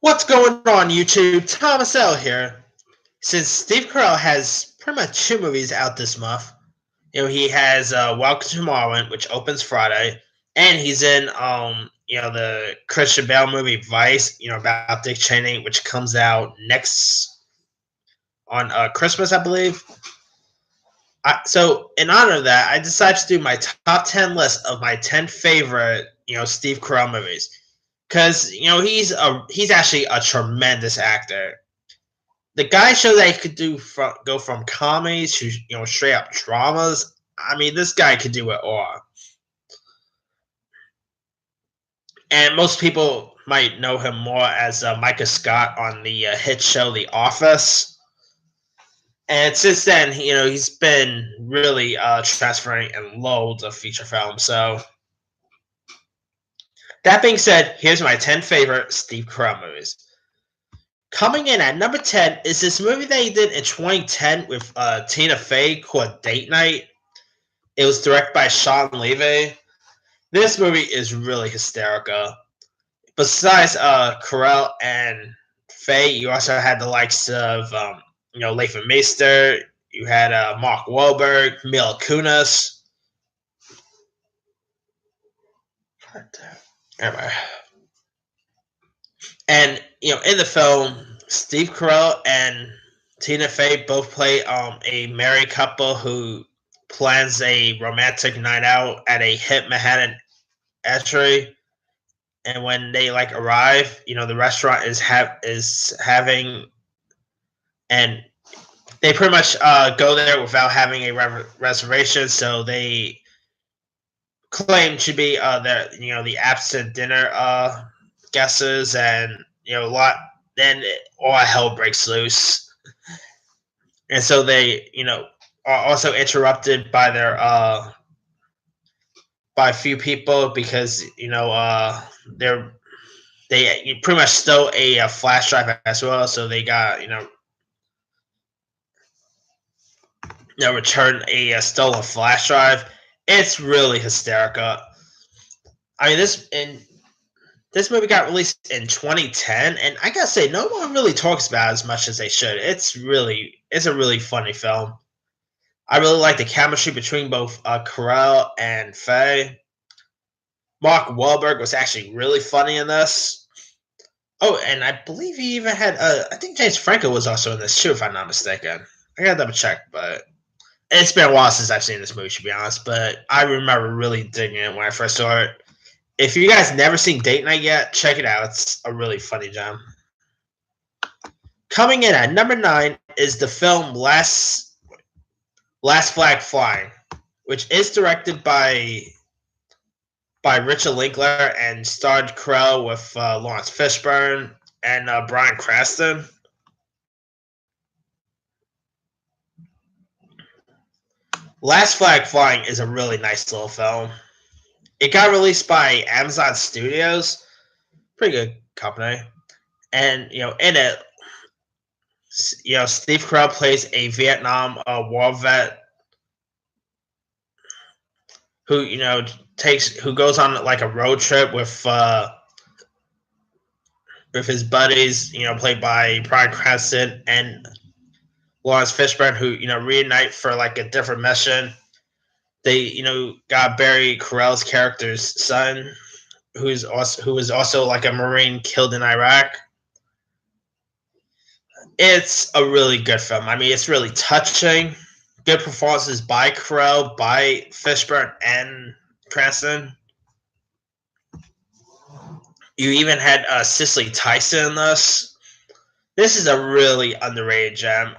What's going on, YouTube? Thomas L here. Since Steve Carell has pretty much two movies out this month, he has Welcome to Tomorrowland, which opens Friday, and he's in the Christian Bale movie Vice, about Dick Cheney, which comes out next on Christmas, I believe. So in honor of that, I decided to do my top 10 list of my 10 favorite, Steve Carell movies. Because he's actually a tremendous actor. The guy showed that he could go from comedies to straight up dramas. I mean, this guy could do it all. And most people might know him more as Micah Scott on the hit show The Office. And since then, he's been really transferring in loads of feature films. So that being said, here's my 10 favorite Steve Carell movies. Coming in at number 10 is this movie that he did in 2010 with Tina Fey called Date Night. It was directed by Sean Levy. This movie is really hysterical. Besides Carell and Fey, you also had the likes of Leighton Meester. You had Mark Wahlberg, Mila Kunis. Anyway. And in the film, Steve Carell and Tina Fey both play a married couple who plans a romantic night out at a hip Manhattan eatery. And when they arrive, the restaurant is having, and they pretty much go there without having a reservation. So they claim to be the absent dinner guesses, and then all hell breaks loose, and so they are also interrupted by their by a few people because they pretty much stole a flash drive as well, so they got return a stolen flash drive. It's really hysterical. I mean, this movie got released in 2010, and I gotta say, no one really talks about it as much as they should. It's a really funny film. I really like the chemistry between both Carell and Faye. Mark Wahlberg was actually really funny in this. Oh, and I believe he even had, I think James Franco was also in this too, if I'm not mistaken. I gotta double check, but it's been a while since I've seen this movie, to be honest, but I remember really digging it when I first saw it. If you guys never seen Date Night yet, check it out. It's a really funny gem. Coming in at number 9 is the film Last Flag Flying, which is directed by Richard Linklater and starred Carell with Lawrence Fishburne and Bryan Cranston. Last Flag Flying is a really nice little film. It got released by Amazon Studios, pretty good company, and in it, Steve Carell plays a Vietnam War vet who who goes on a road trip with his buddies, played by Bryan Cranston and Lawrence Fishburne, who reunite for a different mission. They got Barry Carell's character's son, who was also a Marine killed in Iraq. It's a really good film. I mean, it's really touching. Good performances by Carell, by Fishburne, and Cranston. You even had Cicely Tyson in this. This is a really underrated gem.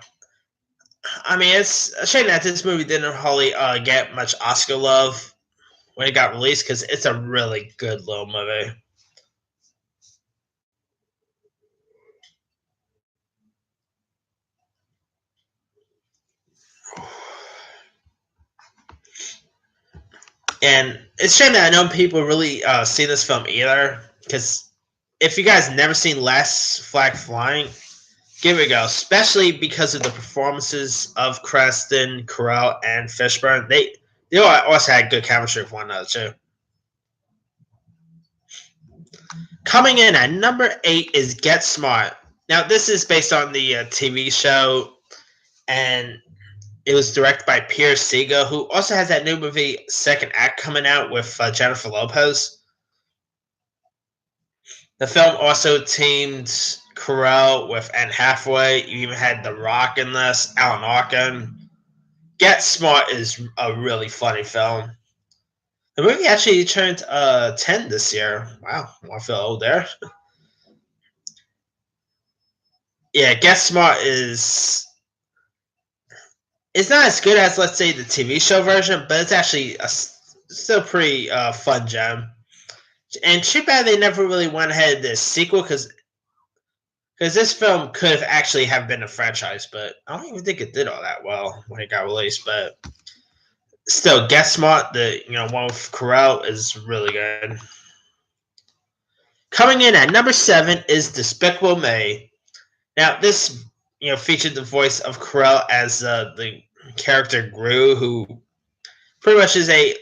I mean, it's a shame that this movie didn't hardly get much Oscar love when it got released, because it's a really good little movie. And it's a shame that I know people really see this film either, because if you guys never seen Last Flag Flying, give it a go, especially because of the performances of Cranston, Carell, and Fishburne. They also had good chemistry with one another too. Coming in at number 8 is Get Smart. Now, this is based on the TV show, and it was directed by Pierre Segal, who also has that new movie Second Act coming out with Jennifer Lopez. The film also teamed Carell with Anne Hathaway. You even had The Rock in this, Alan Arkin. Get Smart is a really funny film. The movie actually turned 10 this year. Wow, I feel old there. Yeah, Get Smart is it's not as good as, let's say, the TV show version, but it's actually still pretty fun gem. And too bad they never really went ahead and did a sequel, because this film could have actually have been a franchise, but I don't even think it did all that well when it got released. But still, Get Smart, the one with Carell, is really good. Coming in at number 7 is Despicable Me. Now, this featured the voice of Carell as the character Gru, who pretty much is a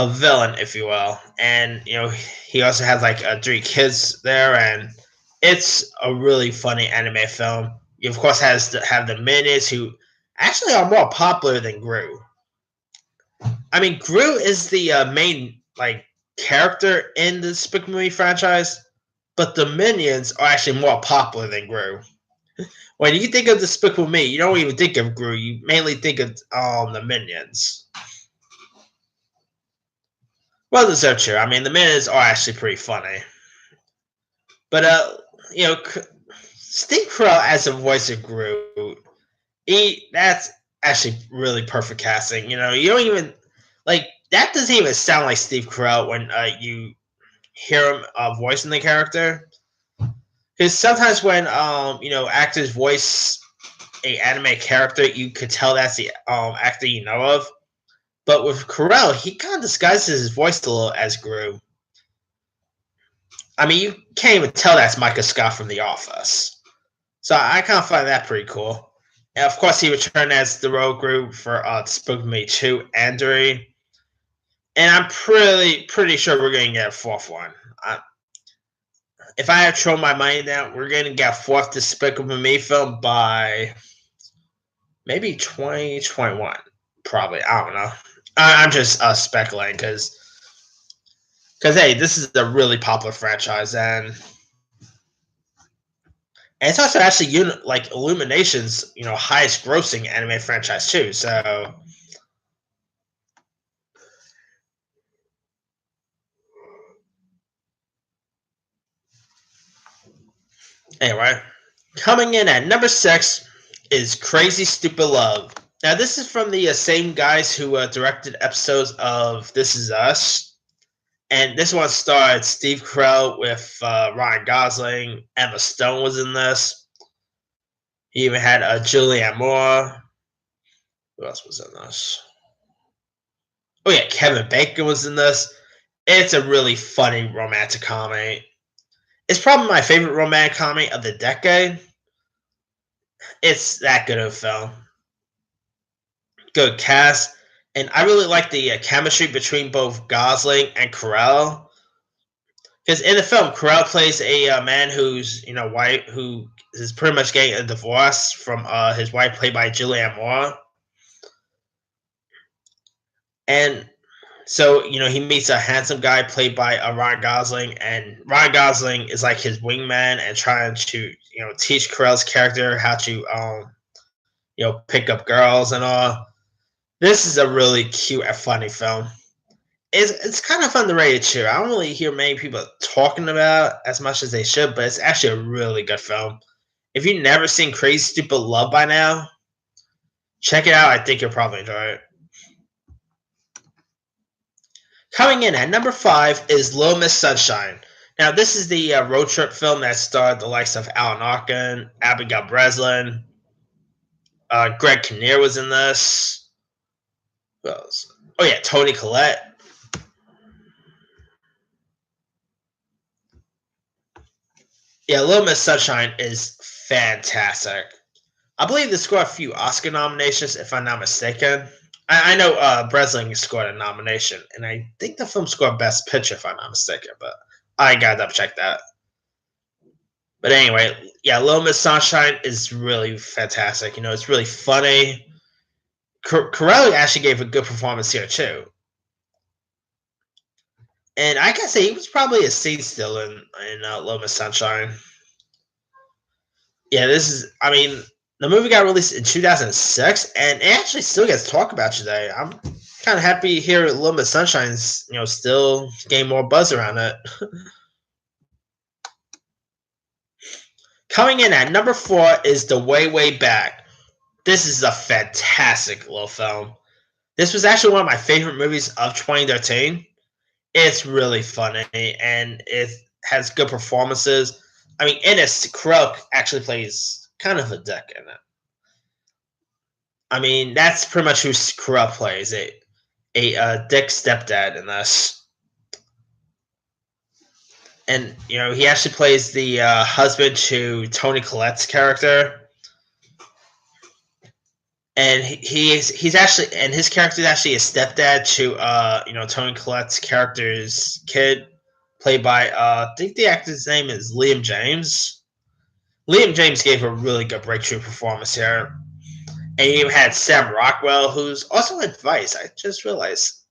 villain, if you will. And he also has like 3 kids there, and it's a really funny anime film. He of course has to have the minions, who actually are more popular than Gru. I mean, Gru is the main character in the Despicable Me franchise, but the minions are actually more popular than Gru. When you think of Despicable Me, you don't even think of Gru. You mainly think of the minions. Well, that's so true. I mean, the minions are actually pretty funny. But Steve Carell as a voice of Gru, that's actually really perfect casting. You don't even that doesn't even sound like Steve Carell when you hear him voicing the character. Because sometimes when actors voice a anime character, you could tell that's the actor you know of. But with Carell, he kind of disguises his voice a little as Gru. I mean, you can't even tell that's Micah Scott from The Office. So I kind of find that pretty cool. And of course, he returned as the road Gru for Despicable Me 2 and 3. And I'm pretty sure we're going to get a 4th one. If I had to throw my money down, we're going to get a 4th Despicable Me film by maybe 2021. Probably. I don't know. I'm just speculating because hey, this is a really popular franchise, and it's also actually Illumination's highest grossing anime franchise too. So anyway, coming in at number 6 is Crazy Stupid Love. Now this is from the same guys who directed episodes of This Is Us. And this one starred Steve Carell with Ryan Gosling. Emma Stone was in this. He even had Julianne Moore. Who else was in this? Oh yeah, Kevin Bacon was in this. It's a really funny romantic comedy. It's probably my favorite romantic comedy of the decade. It's that good of a film. Good cast. And I really like the chemistry between both Gosling and Carell. Because in the film, Carell plays a man who's white, who is pretty much getting a divorce from his wife, played by Julianne Moore, and so he meets a handsome guy played by Ryan Gosling, and Ryan Gosling is like his wingman and trying to teach Carell's character how to pick up girls and all. This is a really cute and funny film. It's kind of underrated too. I don't really hear many people talking about it as much as they should, but it's actually a really good film. If you've never seen Crazy Stupid Love by now, check it out. I think you'll probably enjoy it. Coming in at number 5 is Little Miss Sunshine. Now, this is the road trip film that starred the likes of Alan Arkin, Abigail Breslin, Greg Kinnear was in this. Who else? Oh yeah, Toni Collette. Yeah, Little Miss Sunshine is fantastic. I believe this got a few Oscar nominations, if I'm not mistaken. I know Breslin scored a nomination, and I think the film scored Best Picture, if I'm not mistaken, but I gotta double check that. But anyway, yeah, Little Miss Sunshine is really fantastic. It's really funny. Carell actually gave a good performance here too, and I can say he was probably a scene still in Little Miss Sunshine. Yeah, this is. I mean, the movie got released in 2006, and it actually still gets talked about today. I'm kind of happy to hear Little Miss Sunshine's still getting more buzz around it. Coming in at number 4 is The Way Way Back. This is a fantastic little film. This was actually one of my favorite movies of 2013. It's really funny and it has good performances. I mean, in it, Carell actually plays kind of a dick in it. I mean, that's pretty much who Carell plays, a dick stepdad in this. And he actually plays the husband to Toni Collette's character, and he's actually, and his character is actually a stepdad to Toni Collette's character's kid, played by I think the actor's name is Liam James. Liam James gave a really good breakthrough performance here, and you had Sam Rockwell, who's also in Vice. I just realized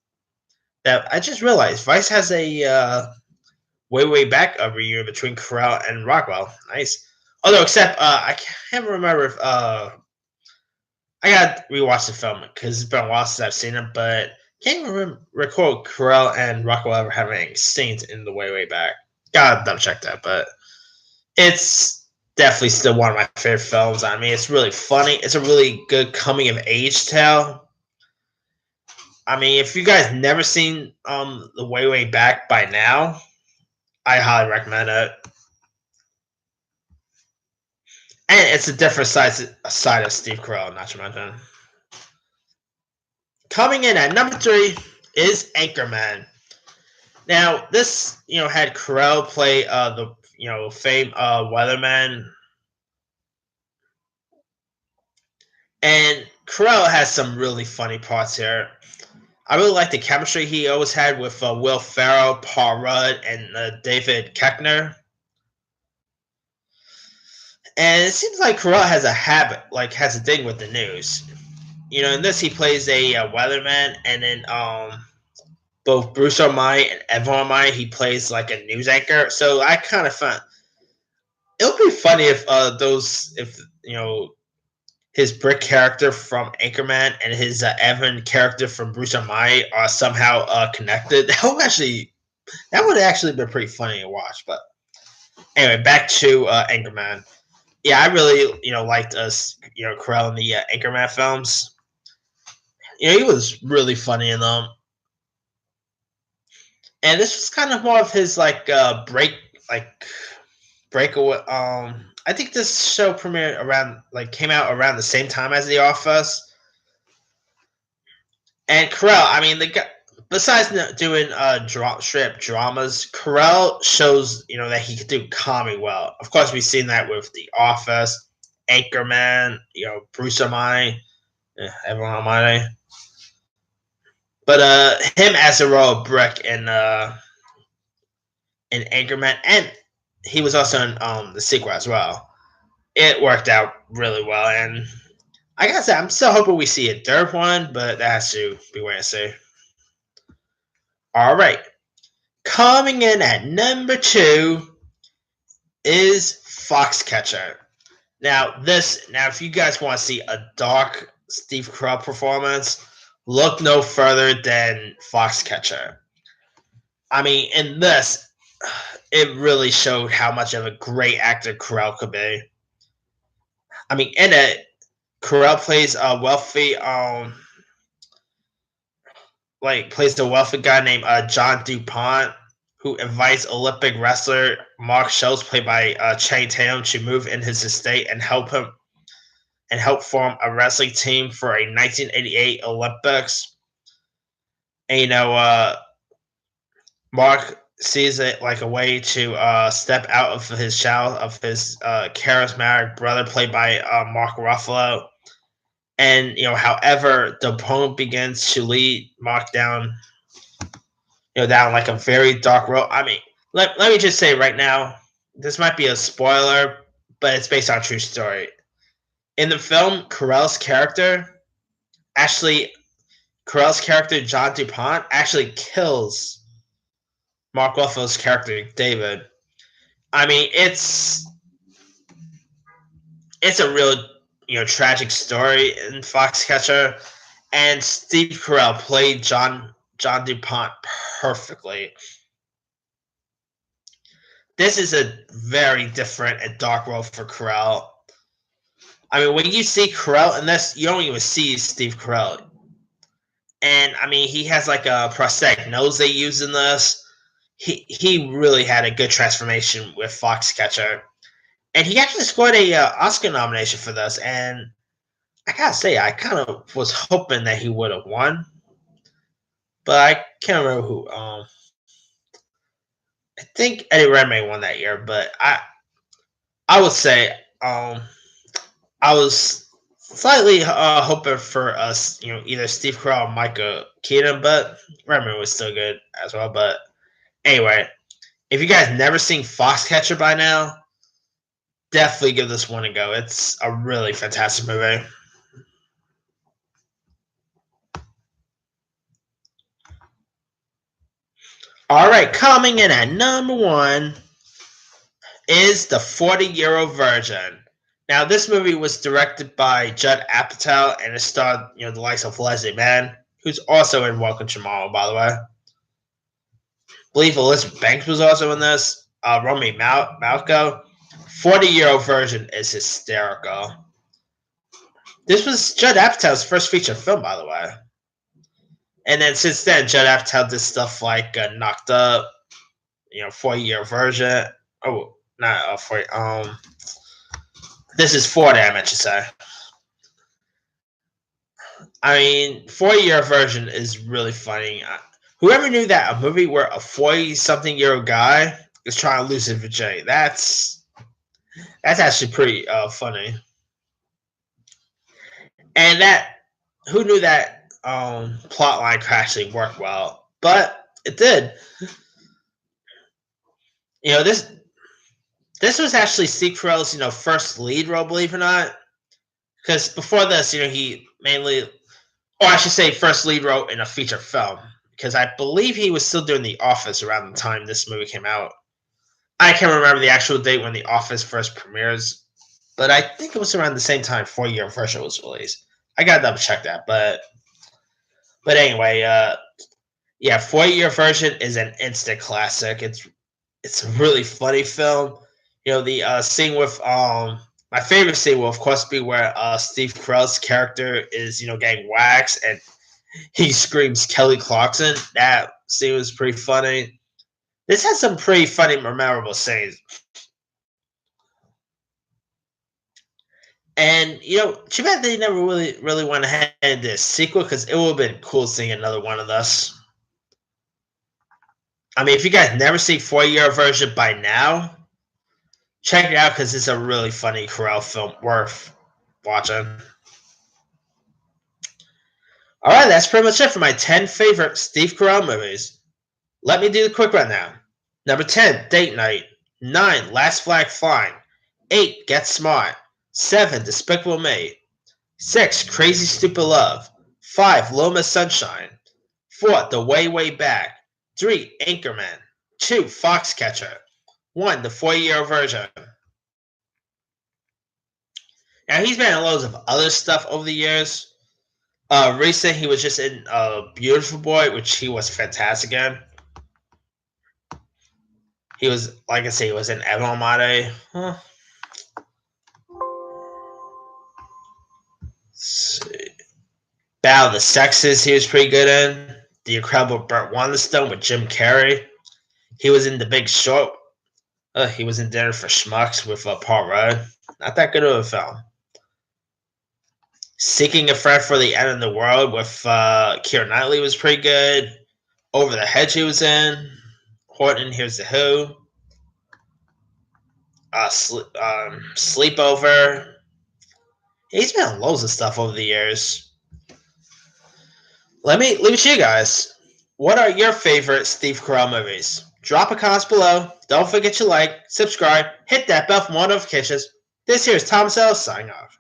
Vice has a way back every year between Carell and Rockwell. Nice. Although, except I can't remember if I gotta rewatch the film because it's been a while since I've seen it, but can't recall Carell and Rockwell ever having scenes in the way back. Gotta double check that, but it's definitely still one of my favorite films. I mean, it's really funny. It's a really good coming of age tale. I mean, if you guys never seen the way back by now, I highly recommend it. And it's a different side of Steve Carell, not to mention. Coming in at number 3 is Anchorman. Now, this had Carell play the famed weatherman, and Carell has some really funny parts here. I really like the chemistry he always had with Will Ferrell, Paul Rudd, and David Koechner. And it seems like Carell has a habit, has a thing with the news. In this he plays a weatherman, and then both Bruce O'Malley and Evan O'Malley he plays like a news anchor. So I kind of found it would be funny if his Brick character from Anchorman and his Evan character from Bruce O'Malley are somehow connected. That would actually be pretty funny to watch. But anyway, back to Anchorman. Yeah, I really liked Carell in the Anchorman films. He was really funny in them, and this was kind of more of his breakaway. I think this show came out around the same time as The Office. And Carell, I mean, besides doing straight dramas, Carell shows that he could do comedy well. Of course, we've seen that with The Office, Anchorman, Bruce O'Malley, everyone O'Malley. But him as a role of Brick in Anchorman, and he was also in the sequel as well. It worked out really well, and I gotta say, I'm still hoping we see a third one, but that has to be waiting to see. All right, coming in at number 2 is Foxcatcher. Now, if you guys want to see a dark Steve Carell performance, look no further than Foxcatcher. I mean, in this, it really showed how much of a great actor Carell could be. I mean, in it, Carell plays a wealthy, plays a wealthy guy named John DuPont, who invites Olympic wrestler Mark Schultz, played by Channing Tatum, to move in his estate and help form a wrestling team for a 1988 Olympics. And Mark sees it like a way to step out of his shell of his charismatic brother, played by Mark Ruffalo, And however, the opponent begins to lead Mark down, down like a very dark road. I mean, let me just say right now, this might be a spoiler, but it's based on a true story. In the film, actually, Carell's character John DuPont actually kills Mark Ruffalo's character David. I mean, it's a real tragic story in Foxcatcher, and Steve Carell played John DuPont perfectly. This is a very different and dark role for Carell. I mean, when you see Carell in this, you don't even see Steve Carell. And I mean, he has like a prosthetic nose they use in this. He really had a good transformation with Foxcatcher, and he actually scored a Oscar nomination for this. And I gotta say, I kind of was hoping that he would have won, but I can't remember who. I think Eddie Redmayne won that year, but I would say I was slightly hoping for us, either Steve Carell or Micah Keaton, but Redmayne was still good as well. But anyway, if you guys never seen Foxcatcher by now, definitely give this one a go. It's a really fantastic movie. All right, coming in at number one is The 40-Year-Old Virgin. Now, this movie was directed by Judd Apatow and it starred, the likes of Leslie Mann, who's also in Welcome to Tomorrow, by the way. I believe Elizabeth Banks was also in this. Romy Malco. 40-Year-Old Virgin is hysterical. This was Judd Apatow's first feature film, by the way. And then since then, Judd Apatow did stuff like Knocked Up, 40-Year Virgin. Oh, not 40. This is 40, I meant to say. I mean, 40-Year Virgin is really funny. Whoever knew that a movie where a 40-something-year-old guy is trying to lose his virginity, that's actually pretty funny. And who knew that plot line could actually work well? But it did. This was actually Steve Carell's first lead role, believe it or not. Because before this, he mainly, or I should say, first lead role in a feature film. Because I believe he was still doing The Office around the time this movie came out. I can't remember the actual date when The Office first premieres, but I think it was around the same time 40-Year Virgin was released. I gotta double check that, but anyway, yeah, 40-Year Virgin is an instant classic. It's a really funny film. The scene with my favorite scene will of course be where Steve Carell's character is getting waxed and he screams Kelly Clarkson. That scene was pretty funny. This has some pretty funny, memorable scenes. And too bad they never really went ahead and did a sequel because it would have been cool seeing another one of this. I mean, if you guys never seen 40-Year Virgin by now, check it out because it's a really funny Carell film worth watching. All right, that's pretty much it for my 10 favorite Steve Carell movies. Let me do the quick rundown. Number 10, Date Night. 9, Last Flag Flying. 8, Get Smart. 7, Despicable Me. 6, Crazy Stupid Love. 5, Little Miss Sunshine. 4, The Way, Way Back. 3, Anchorman. 2, Foxcatcher. 1, The 40-Year Virgin. Now, he's been in loads of other stuff over the years. Recently, he was just in Beautiful Boy, which he was fantastic in. He was, like I say, he was in Evan Mate. Let's see. Battle of the Sexes, he was pretty good in. The Incredible Burt Wonderstone with Jim Carrey. He was in The Big Short. He was in Dinner for Schmucks with Paul Rudd. Not that good of a film. Seeking a Friend for the End of the World with Keira Knightley was pretty good. Over the Hedge he was in. Horton Hears the Who. Sleepover. He's been on loads of stuff over the years. Let me leave it to you guys. What are your favorite Steve Carell movies? Drop a comment below. Don't forget to like, subscribe, hit that bell for more notifications. This here is Thomas L. signing off.